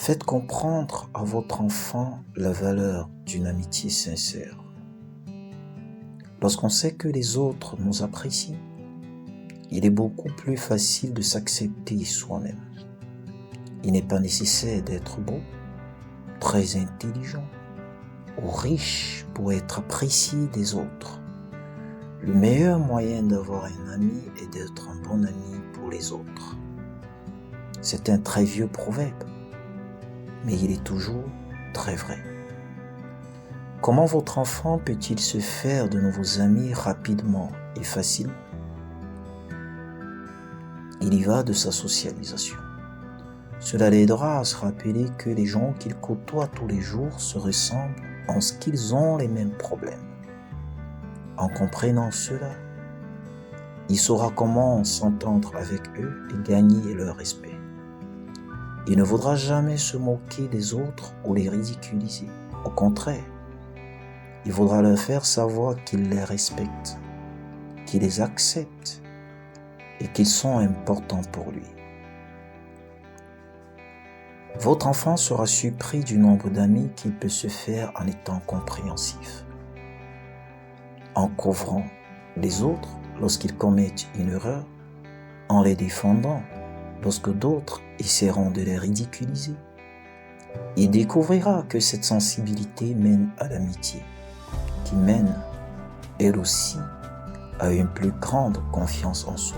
Faites comprendre à votre enfant la valeur d'une amitié sincère. Lorsqu'on sait que les autres nous apprécient, il est beaucoup plus facile de s'accepter soi-même. Il n'est pas nécessaire d'être beau, très intelligent ou riche pour être apprécié des autres. Le meilleur moyen d'avoir un ami est d'être un bon ami pour les autres. C'est un très vieux proverbe, mais il est toujours très vrai. Comment votre enfant peut-il se faire de nouveaux amis rapidement et facilement? Il y va de sa socialisation. Cela l'aidera à se rappeler que les gens qu'il côtoie tous les jours se ressemblent en ce qu'ils ont les mêmes problèmes. En comprenant cela, il saura comment s'entendre avec eux et gagner leur respect. Il ne voudra jamais se moquer des autres ou les ridiculiser. Au contraire, il voudra leur faire savoir qu'il les respecte, qu'il les accepte et qu'ils sont importants pour lui. Votre enfant sera surpris du nombre d'amis qu'il peut se faire en étant compréhensif, en couvrant les autres lorsqu'ils commettent une erreur, en les défendant lorsque d'autres essaieront de les ridiculiser. Il découvrira que cette sensibilité mène à l'amitié, qui mène, elle aussi, à une plus grande confiance en soi.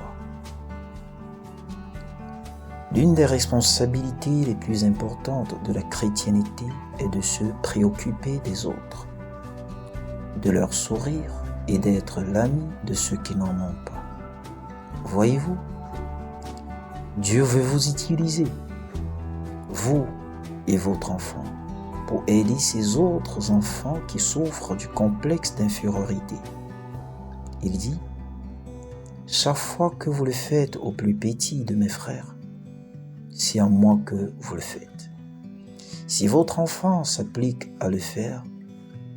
L'une des responsabilités les plus importantes de la chrétienté est de se préoccuper des autres, de leur sourire et d'être l'ami de ceux qui n'en ont pas. Voyez-vous, Dieu veut vous utiliser, vous et votre enfant, pour aider ces autres enfants qui souffrent du complexe d'infériorité. Il dit, « Chaque fois que vous le faites au plus petit de mes frères, c'est à moi que vous le faites. » Si votre enfant s'applique à le faire,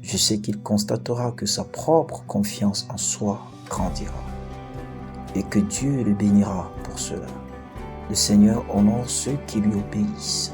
je sais qu'il constatera que sa propre confiance en soi grandira et que Dieu le bénira pour cela. Le Seigneur honore ceux qui lui obéissent.